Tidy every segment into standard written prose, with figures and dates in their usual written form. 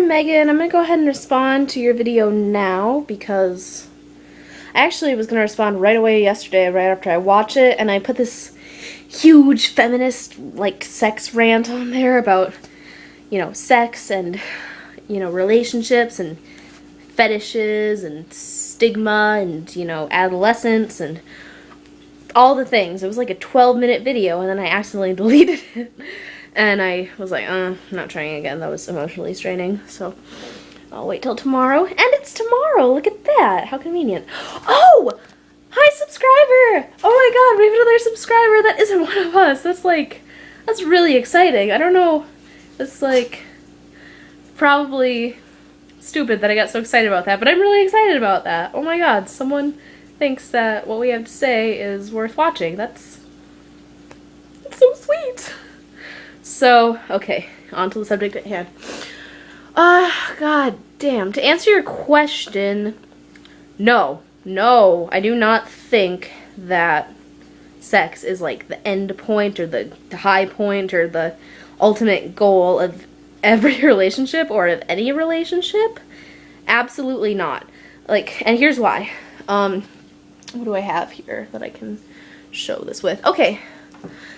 I'm Megan. I'm going to go ahead and respond to your video now because I actually was going to respond right away yesterday, right after I watch it, and I put this huge feminist, sex rant on there about, sex and, relationships and fetishes and stigma and, adolescence and all the things. It was like a 12-minute video, and then I accidentally deleted it. And I was like, I'm not trying again. That was emotionally straining. So I'll wait till tomorrow. And it's tomorrow. Look at that. How convenient. Oh! Hi, subscriber! Oh my god, we have another subscriber that isn't one of us. That's really exciting. I don't know. It's probably stupid that I got so excited about that, but I'm really excited about that. Oh my god, someone thinks that what we have to say is worth watching. That's so sweet. So, okay, on to the subject at hand. God damn. To answer your question, no, I do not think that sex is the end point or the high point or the ultimate goal of every relationship or of any relationship. Absolutely not. And here's why. What do I have here that I can show this with? Okay.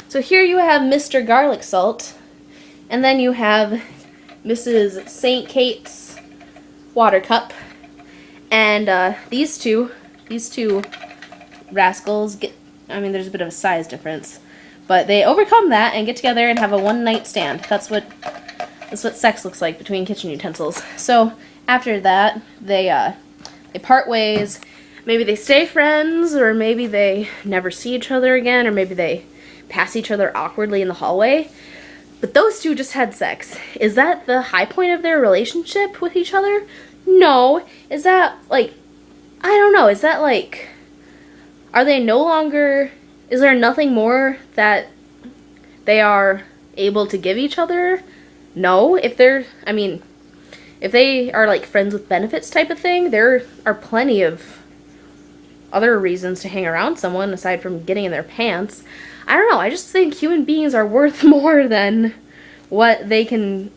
So here you have Mr. Garlic Salt, and then you have Mrs. St. Kate's water cup, and these two rascals there's a bit of a size difference, but they overcome that and get together and have a one-night stand. That's what sex looks like between kitchen utensils. So after that, they part ways. Maybe they stay friends, or maybe they never see each other again, or maybe they pass each other awkwardly in the hallway. But those two just had sex. Is that the high point of their relationship with each other? No. Is that, I don't know. Is that, are they no longer, is there nothing more that they are able to give each other? No. If they are, friends with benefits type of thing, there are plenty of other reasons to hang around someone aside from getting in their pants. I don't know, I just think human beings are worth more than what they can,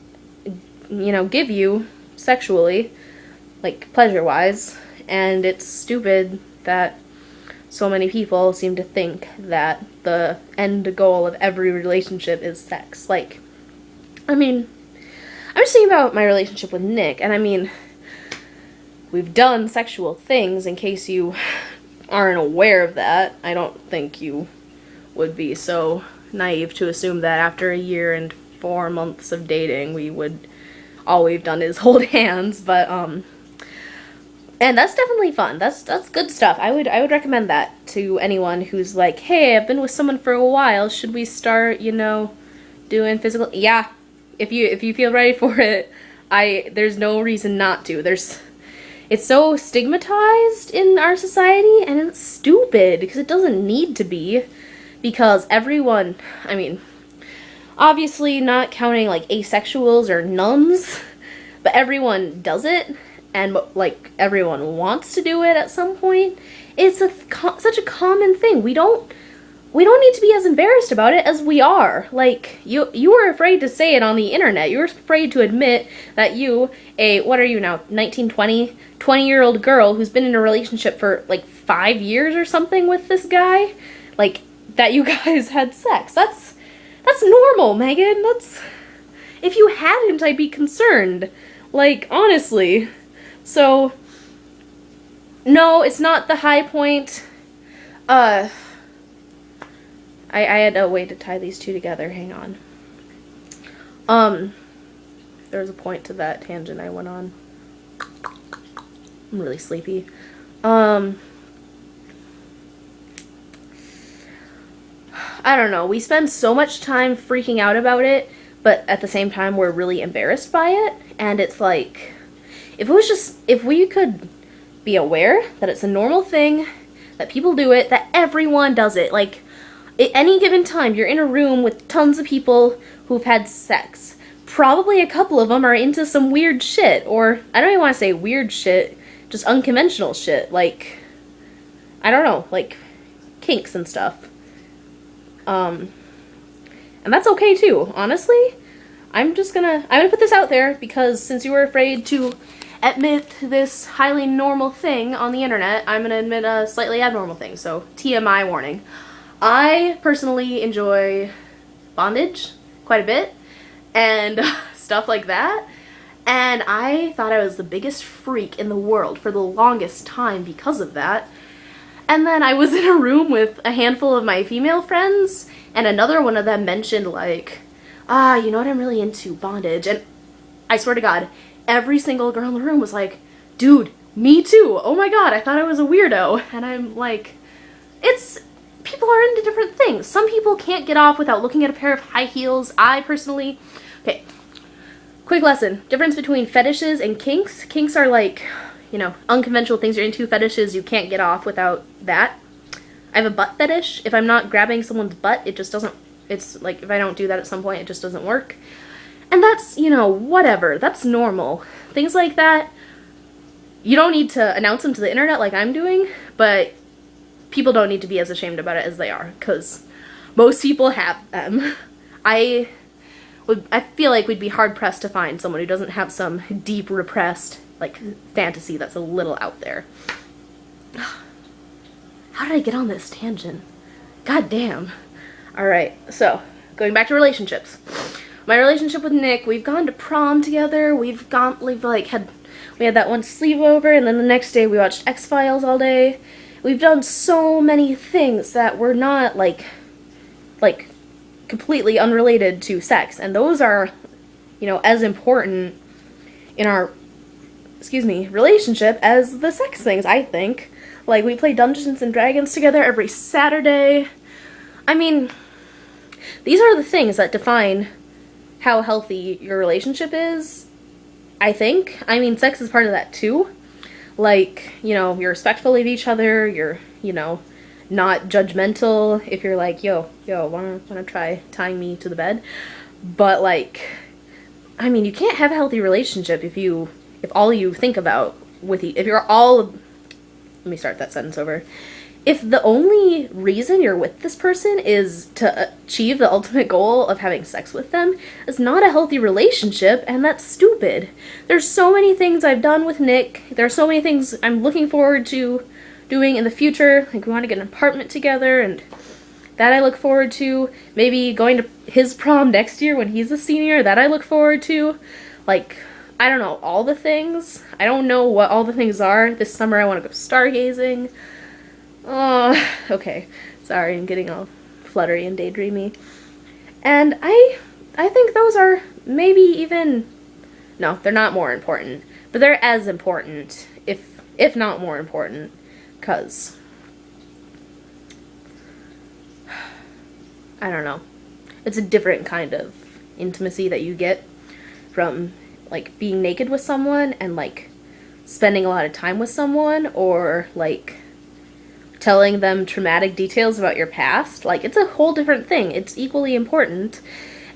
give you sexually, pleasure-wise, and it's stupid that so many people seem to think that the end goal of every relationship is sex. I'm just thinking about my relationship with Nick, and we've done sexual things, in case you aren't aware of that. I don't think you would be so naive to assume that after a year and 4 months of dating, all we've done is hold hands, but, and that's definitely fun. That's good stuff. I would recommend that to anyone who's hey, I've been with someone for a while, should we start, doing physical? Yeah, if you feel ready for it, there's no reason not to. It's so stigmatized in our society, and it's stupid, because it doesn't need to be. Because everyone, obviously not counting asexuals or nuns, but everyone does it, and everyone wants to do it at some point. It's such a common thing. We don't need to be as embarrassed about it as we are. You were afraid to say it on the internet. You were afraid to admit that what are you now, 19, 20-year-old girl who's been in a relationship for 5 years or something with this guy, that you guys had sex. That's normal, Megan. If you hadn't, I'd be concerned. Honestly. So, no, it's not the high point. I had a way to tie these two together. Hang on. There was a point to that tangent I went on. I'm really sleepy. I don't know, we spend so much time freaking out about it, but at the same time we're really embarrassed by it, and it's if we could be aware that it's a normal thing, that people do it, that everyone does it, at any given time you're in a room with tons of people who've had sex, probably a couple of them are into some weird shit, or, I don't even want to say weird shit, just unconventional shit, I don't know, kinks and stuff. And that's okay too, honestly. I'm gonna put this out there because since you were afraid to admit this highly normal thing on the internet, I'm gonna admit a slightly abnormal thing. So TMI warning. I personally enjoy bondage quite a bit and stuff like that. And I thought I was the biggest freak in the world for the longest time because of that. And then I was in a room with a handful of my female friends, and another one of them mentioned like, you know what, I'm really into bondage. And I swear to God, every single girl in the room was like, dude, me too. Oh my God, I thought I was a weirdo. And I'm like, people are into different things. Some people can't get off without looking at a pair of high heels. I personally, okay. Quick lesson. Difference between fetishes and kinks. Kinks are like, you know, unconventional things you're into. Fetishes, you can't get off without that. I have a butt fetish. If I'm not grabbing someone's butt, it just doesn't, it's like if I don't do that at some point, it just doesn't work. And that's, you know, whatever. That's normal. Things like that, you don't need to announce them to the internet like I'm doing, but people don't need to be as ashamed about it as they are, because most people have them. I feel like we'd be hard-pressed to find someone who doesn't have some deep repressed, like, fantasy that's a little out there. How did I get on this tangent? God damn. Alright, so, going back to relationships. My relationship with Nick, we've gone to prom together, we had that one sleepover, and then the next day we watched X-Files all day. We've done so many things that were not, like, completely unrelated to sex, and those are, you know, as important in our, relationship as the sex things, I think. Like, we play Dungeons and Dragons together every Saturday. I mean, these are the things that define how healthy your relationship is, I think. I mean, sex is part of that too. Like, you know, you're respectful of each other, you're, you know, not judgmental if you're like, yo, wanna try tying me to the bed? But, like, I mean, you can't have a healthy relationship if all you think about let me start that sentence over. If the only reason you're with this person is to achieve the ultimate goal of having sex with them, it's not a healthy relationship, and that's stupid. There's so many things I've done with Nick, there are so many things I'm looking forward to doing in the future. Like, we want to get an apartment together, and that I look forward to. Maybe going to his prom next year when he's a senior, that I look forward to. Like, I don't know, all the things. I don't know what all the things are. This summer I want to go stargazing. Oh, okay. Sorry, I'm getting all fluttery and daydreamy. And I think those are maybe even, no, they're not more important, but they're as important, if not more important. Because, I don't know, it's a different kind of intimacy that you get from, like, being naked with someone and, like, spending a lot of time with someone, or, like, telling them traumatic details about your past. Like, it's a whole different thing. It's equally important.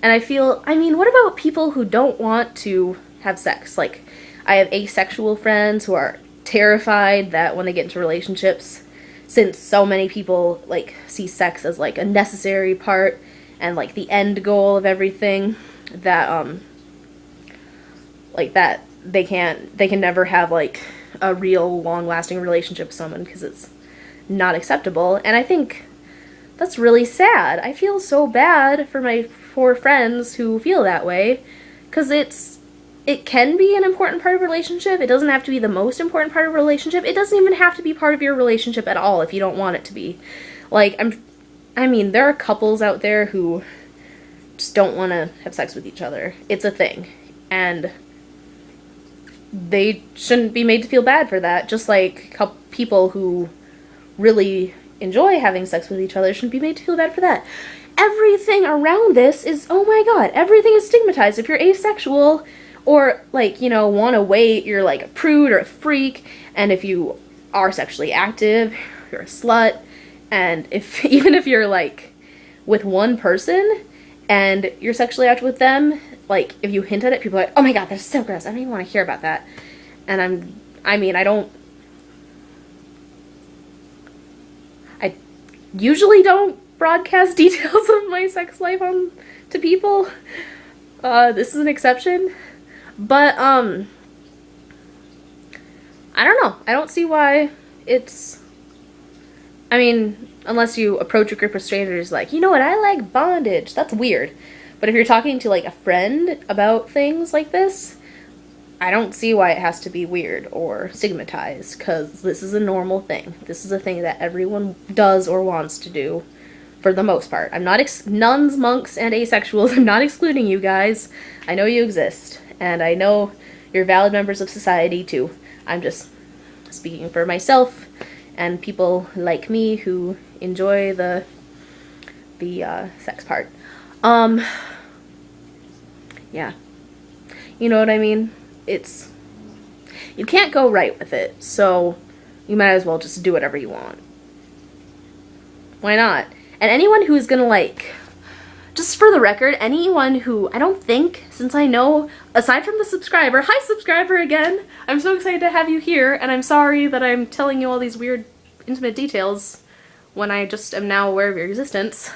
And I mean, what about people who don't want to have sex? Like, I have asexual friends who are terrified that when they get into relationships, since so many people, like, see sex as, like, a necessary part and, like, the end goal of everything, that, like, that they can never have, like, a real long-lasting relationship with someone because it's not acceptable. And I think that's really sad. I feel so bad for my 4 friends who feel that way, because it can be an important part of a relationship. It doesn't have to be the most important part of a relationship. It doesn't even have to be part of your relationship at all if you don't want it to be. Like, I mean, there are couples out there who just don't want to have sex with each other. It's a thing. And they shouldn't be made to feel bad for that. Just like people who really enjoy having sex with each other shouldn't be made to feel bad for that. Everything around this is, oh my god, everything is stigmatized. If you're asexual, or, like, you know, want to wait, you're, like, a prude or a freak, and if you are sexually active, you're a slut, and even if you're, like, with one person, and you're sexually active with them, like, if you hint at it, people are like, oh my god, that's so gross, I don't even want to hear about that. And I usually don't broadcast details of my sex life to people. This is an exception. But, I don't know. I don't see why it's... I mean, unless you approach a group of strangers like, you know what, I like bondage. That's weird. But if you're talking to, like, a friend about things like this, I don't see why it has to be weird or stigmatized, because this is a normal thing. This is a thing that everyone does or wants to do, for the most part. I'm not nuns, monks, and asexuals. I'm not excluding you guys. I know you exist, and I know you're valid members of society, too. I'm just speaking for myself and people like me who enjoy the sex part. Yeah. You know what I mean? You can't go right with it, so you might as well just do whatever you want. Why not? And anyone who's gonna, like, just for the record, anyone who, I don't think, since I know, aside from the subscriber, hi subscriber again, I'm so excited to have you here, and I'm sorry that I'm telling you all these weird, intimate details when I just am now aware of your existence.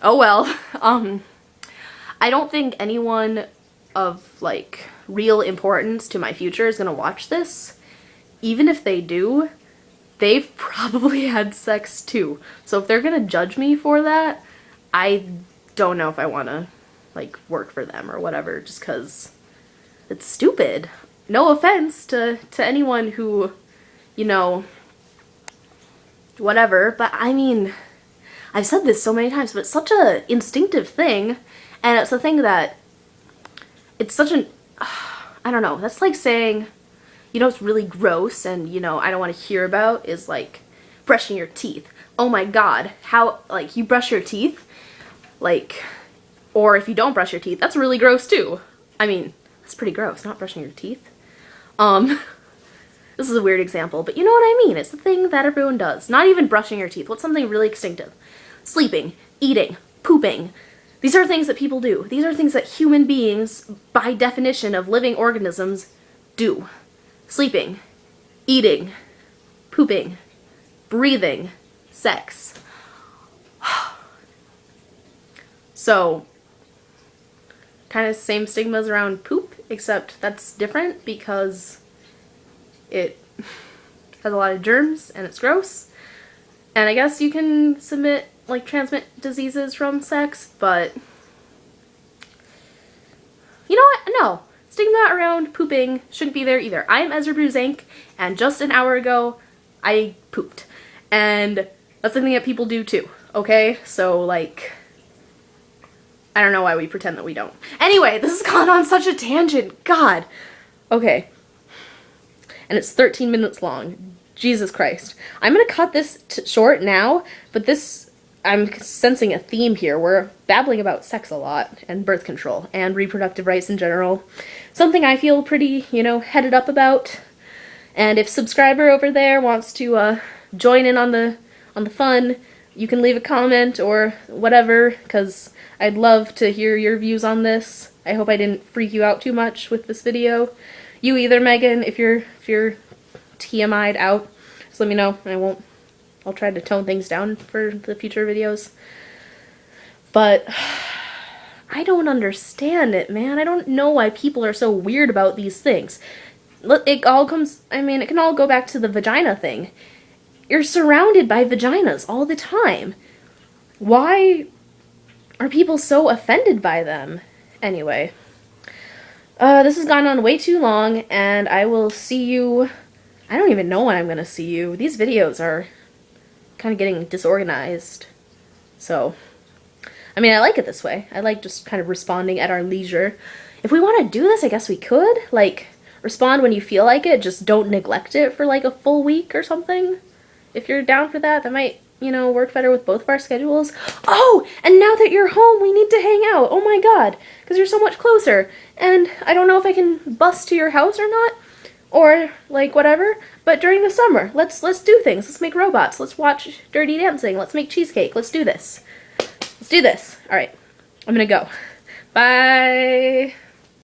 Oh well. I don't think anyone of, like, real importance to my future is gonna watch this. Even if they do, they've probably had sex too. So if they're gonna judge me for that, I don't know if I wanna, like, work for them or whatever, just cause it's stupid. No offense to anyone who, you know, whatever, but I mean, I've said this so many times, but it's such a instinctive thing, and it's a thing that, it's such an, I don't know, that's like saying, you know, it's really gross and, you know, I don't want to hear about is, like, brushing your teeth. Oh my god, how, like, you brush your teeth? Like, or if you don't brush your teeth, that's really gross too. I mean, that's pretty gross, not brushing your teeth. This is a weird example, but you know what I mean. It's the thing that everyone does. Not even brushing your teeth. What's something really instinctive? Sleeping, eating, pooping. These are things that people do. These are things that human beings, by definition of living organisms, do. Sleeping, eating, pooping, breathing, sex. So, kind of same stigmas around poop, except that's different because it has a lot of germs and it's gross. And I guess you can transmit diseases from sex, but you know what? No. Stigma around pooping shouldn't be there either. I'm Ezra Bruzank, and just an hour ago, I pooped. And that's something that people do too, okay? So, like, I don't know why we pretend that we don't. Anyway, this has gone on such a tangent. God. Okay. And it's 13 minutes long. Jesus Christ. I'm gonna cut this short now, but I'm sensing a theme here. We're babbling about sex a lot, and birth control, and reproductive rights in general. Something I feel pretty, you know, headed up about. And if subscriber over there wants to join in on the fun, you can leave a comment or whatever, because I'd love to hear your views on this. I hope I didn't freak you out too much with this video. You either, Megan, if you're TMI'd out, just let me know. I'll try to tone things down for the future videos. But I don't understand it, man. I don't know why people are so weird about these things. It can all go back to the vagina thing. You're surrounded by vaginas all the time. Why are people so offended by them? Anyway. This has gone on way too long, and I will see you... I don't even know when I'm gonna see you. These videos are kind of getting disorganized. So, I mean, I like it this way. I like just kind of responding at our leisure. If we want to do this, I guess we could. Like, respond when you feel like it. Just don't neglect it for, like, a full week or something. If you're down for that, that might, you know, work better with both of our schedules. Oh, and now that you're home, we need to hang out. Oh my god, because you're so much closer. And I don't know if I can bus to your house or not, or, like, whatever, but during the summer, let's do things. Let's make robots. Let's watch Dirty Dancing. Let's make cheesecake. Let's do this. Let's do this. All right, I'm gonna go. Bye.